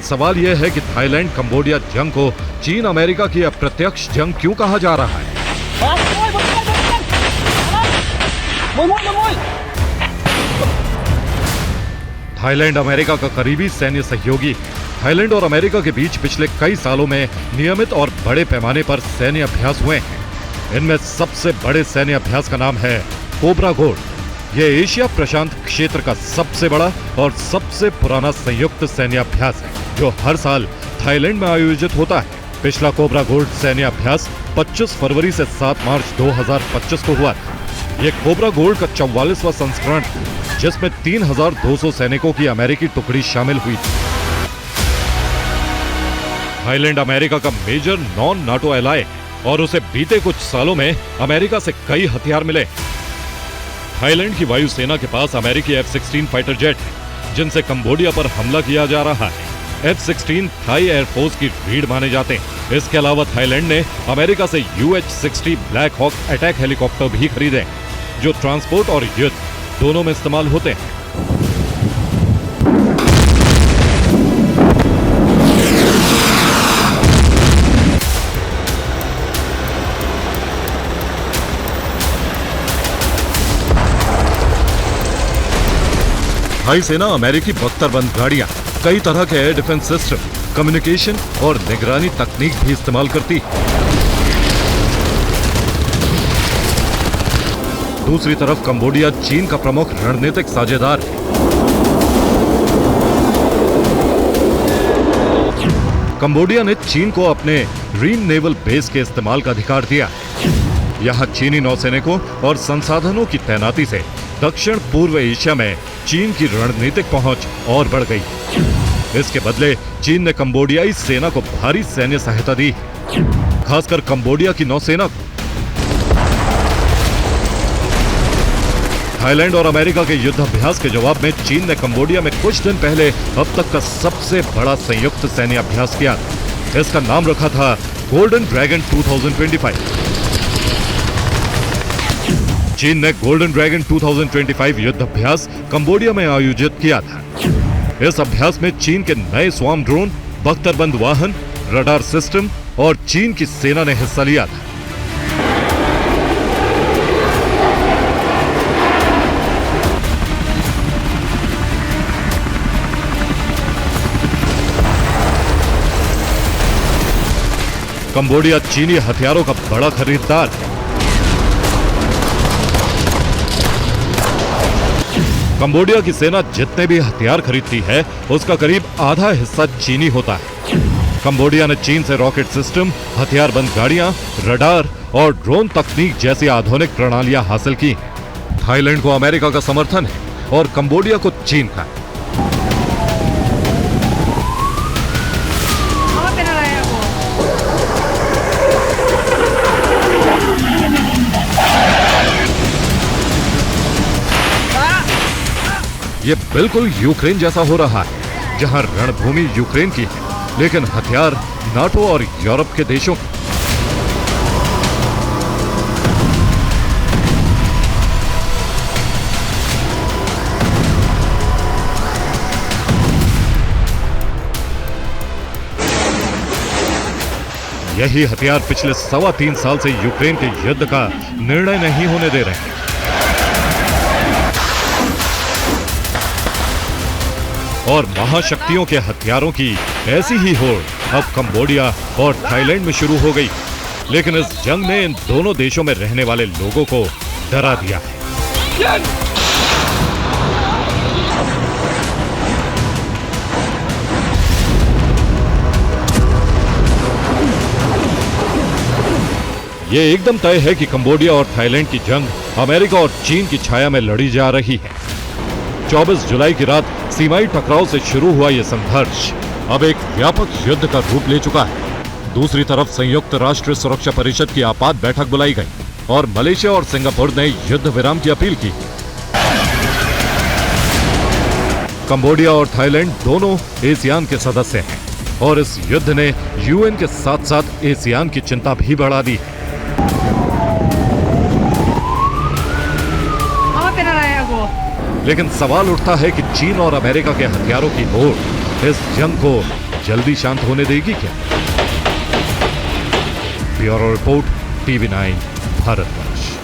सवाल यह है कि थाईलैंड कंबोडिया जंग को चीन अमेरिका की अप्रत्यक्ष जंग क्यों कहा जा रहा है? थाईलैंड अमेरिका का करीबी सैन्य सहयोगी। थाईलैंड और अमेरिका के बीच पिछले कई सालों में नियमित और बड़े पैमाने पर सैन्य अभ्यास हुए हैं। इनमें सबसे बड़े सैन्य अभ्यास का नाम है कोबरा गोल्ड। यह एशिया प्रशांत क्षेत्र का सबसे बड़ा और सबसे पुराना संयुक्त सैन्य अभ्यास है, जो हर साल थाईलैंड में आयोजित होता है। पिछला कोबरा गोल्ड सैन्य अभ्यास 25 फरवरी से 7 मार्च 2025 को हुआ था। यह कोबरा गोल्ड का 44वां संस्करण था, जिसमें 3200 सैनिकों की अमेरिकी टुकड़ी शामिल हुई थी। थाईलैंड अमेरिका का मेजर नॉन नाटो एलाय और उसे बीते कुछ सालों में अमेरिका से कई हथियार मिले। थाईलैंड की वायुसेना के पास अमेरिकी F-16 फाइटर जेट है, जिनसे कंबोडिया पर हमला किया जा रहा है। F-16 थाई एयरफोर्स की रीढ़ माने जाते हैं। इसके अलावा थाईलैंड ने अमेरिका से UH-60 Black Hawk attack helicopter भी खरीदे, जो ट्रांसपोर्ट और युद्ध दोनों में इस्तेमाल होते हैं। थाई सेना अमेरिकी बख्तरबंद गाड़ियां, कई तरह के एयर डिफेंस सिस्टम, कम्युनिकेशन और निगरानी तकनीक भी इस्तेमाल करती है। दूसरी तरफ कंबोडिया चीन का प्रमुख रणनीतिक साझेदार है। कंबोडिया ने चीन को अपने रीम नेवल बेस के इस्तेमाल का अधिकार दिया। यहां चीनी नौसैनिकों और संसाधनों की तैनाती से दक्षिण पूर्व एशिया में चीन की रणनीतिक पहुंच और बढ़ गई। इसके बदले चीन ने कंबोडियाई सेना को भारी सैन्य सहायता दी, खासकर कंबोडिया की नौसेना को। थाईलैंड और अमेरिका के युद्धाभ्यास के जवाब में चीन ने कंबोडिया में कुछ दिन पहले अब तक का सबसे बड़ा संयुक्त सैन्य अभ्यास किया। इसका नाम रखा था गोल्डन ड्रैगन 2025। चीन ने गोल्डन ड्रैगन 2025 युद्धाभ्यास कंबोडिया में आयोजित किया था। इस अभ्यास में चीन के नए स्वार्म ड्रोन, बख्तरबंद वाहन, रडार सिस्टम और चीन की सेना ने हिस्सा लिया था। कंबोडिया चीनी हथियारों का बड़ा खरीदार है। कंबोडिया की सेना जितने भी हथियार खरीदती है, उसका करीब आधा हिस्सा चीनी होता है। कंबोडिया ने चीन से रॉकेट सिस्टम, हथियारबंद गाड़ियां, रडार और ड्रोन तकनीक जैसी आधुनिक प्रणालियां हासिल की। थाईलैंड को अमेरिका का समर्थन है और कंबोडिया को चीन का। ये बिल्कुल यूक्रेन जैसा हो रहा है, जहां रणभूमि यूक्रेन की है, लेकिन हथियार नाटो और यूरोप के देशों के। यही हथियार पिछले 3.25 साल से यूक्रेन के युद्ध का निर्णय नहीं होने दे रहे हैं। और महाशक्तियों के हथियारों की ऐसी ही होड़ अब कंबोडिया और थाईलैंड में शुरू हो गई। लेकिन इस जंग ने इन दोनों देशों में रहने वाले लोगों को डरा दिया है। ये एकदम तय है कि कंबोडिया और थाईलैंड की जंग अमेरिका और चीन की छाया में लड़ी जा रही है। 24 जुलाई की रात सीमाई टकराव से शुरू हुआ यह संघर्ष अब एक व्यापक युद्ध का रूप ले चुका है। दूसरी तरफ संयुक्त राष्ट्र सुरक्षा परिषद की आपात बैठक बुलाई गई और मलेशिया और सिंगापुर ने युद्ध विराम की अपील की। कंबोडिया और थाईलैंड दोनों एशियान के सदस्य हैं और इस युद्ध ने यूएन के साथ साथ एशियान की चिंता भी बढ़ा दी है। लेकिन सवाल उठता है कि चीन और अमेरिका के हथियारों की होड़ इस जंग को जल्दी शांत होने देगी क्या? Bureau report, TV 9 Bharatvarsh.